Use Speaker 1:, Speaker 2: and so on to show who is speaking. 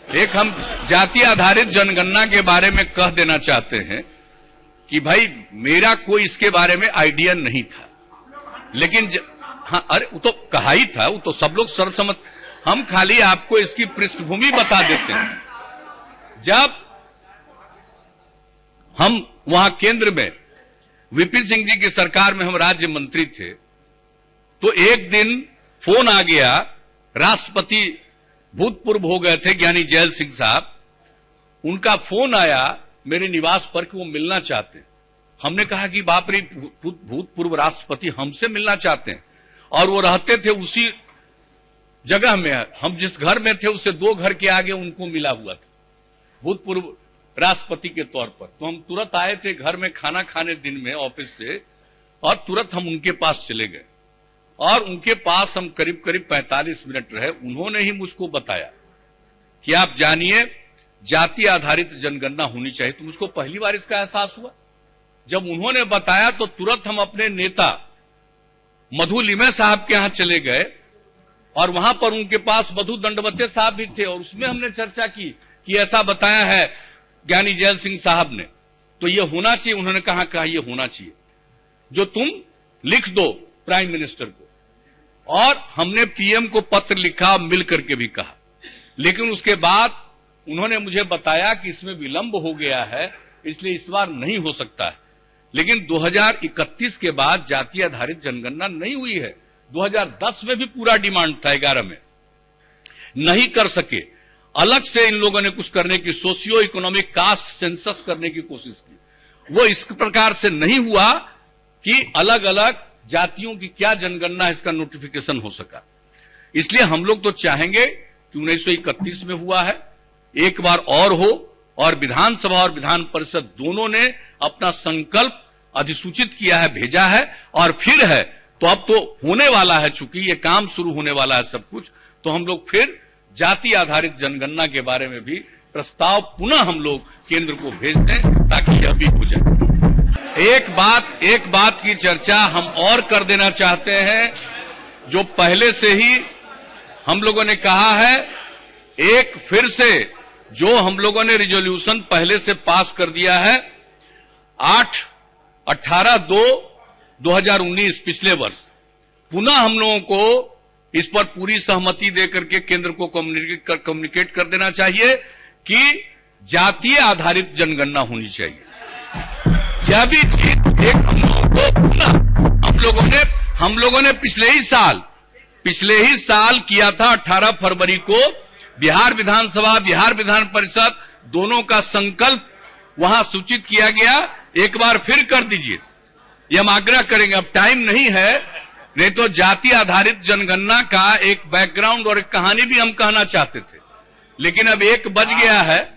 Speaker 1: एक हम जाति आधारित जनगणना के बारे में कह देना चाहते हैं कि भाई मेरा कोई इसके बारे में आइडिया नहीं था, लेकिन हाँ, अरे वो तो कहा ही था, वो तो सब लोग सर्वसम्मत। हम खाली आपको इसकी पृष्ठभूमि बता देते हैं। जब हम वहां केंद्र में विपिन सिंह जी की सरकार में हम राज्य मंत्री थे, तो एक दिन फोन आ गया, राष्ट्रपति भूतपूर्व हो गए थे ज्ञानी जैल सिंह साहब, उनका फोन आया मेरे निवास पर कि वो मिलना चाहते हैं। हमने कहा कि बाप रे, भूतपूर्व राष्ट्रपति हमसे मिलना चाहते हैं, और वो रहते थे उसी जगह में, हम जिस घर में थे उससे 2 घर के आगे उनको मिला हुआ था भूतपूर्व राष्ट्रपति के तौर पर। तो हम तुरंत आए थे घर में खाना खाने दिन में ऑफिस से, और तुरंत हम उनके पास चले गए, और उनके पास हम करीब करीब 45 मिनट रहे। उन्होंने ही मुझको बताया कि आप जानिए जाति आधारित जनगणना होनी चाहिए। तो मुझको पहली बार इसका एहसास हुआ जब उन्होंने बताया, तो तुरंत हम अपने नेता मधु लिमय साहब के यहां चले गए, और वहां पर उनके पास मधु दंडवते साहब भी थे, और उसमें हमने चर्चा की कि ऐसा बताया है ज्ञानी जैल सिंह साहब ने, तो ये होना चाहिए। उन्होंने कहा ये होना चाहिए, जो तुम लिख दो प्राइम मिनिस्टर को। और हमने पीएम को पत्र लिखा, मिल करके भी कहा, लेकिन उसके बाद उन्होंने मुझे बताया कि इसमें विलंब हो गया है, इसलिए इस बार नहीं हो सकता है। लेकिन 2031 के बाद जाति आधारित जनगणना नहीं हुई है। 2010 में भी पूरा डिमांड था, 11 में नहीं कर सके। अलग से इन लोगों ने कुछ करने की, सोशियो इकोनॉमिक कास्ट सेंसस करने की कोशिश की, वो इस प्रकार से नहीं हुआ कि अलग अलग जातियों की क्या जनगणना, इसका नोटिफिकेशन हो सका। इसलिए हम लोग तो चाहेंगे कि 1931 में हुआ है, एक बार और हो, और विधानसभा और विधान परिषद दोनों ने अपना संकल्प अधिसूचित किया है, भेजा है, और फिर है तो अब तो होने वाला है, चूंकि ये काम शुरू होने वाला है सब कुछ, तो हम लोग फिर जाति आधारित जनगणना के बारे में भी प्रस्ताव पुनः हम लोग केंद्र को भेज दें, ताकि यह भी हो जाए। एक बात की चर्चा हम और कर देना चाहते हैं, जो पहले से ही हम लोगों ने कहा है, एक फिर से जो हम लोगों ने रिजोल्यूशन पहले से पास कर दिया है 18/2/2019 पिछले वर्ष, पुनः हम लोगों को इस पर पूरी सहमति देकर के केंद्र को कम्युनिकेट कर देना चाहिए कि जातीय आधारित जनगणना होनी चाहिए। यह भी चीज एक हम लोगों ने पिछले ही साल किया था। 18 फरवरी को बिहार विधानसभा, बिहार विधान परिषद दोनों का संकल्प वहां सूचित किया गया। एक बार फिर कर दीजिए, ये हम आग्रह करेंगे। अब टाइम नहीं है, नहीं तो जाति आधारित जनगणना का एक बैकग्राउंड और एक कहानी भी हम कहना चाहते थे, लेकिन अब 1 बज गया है।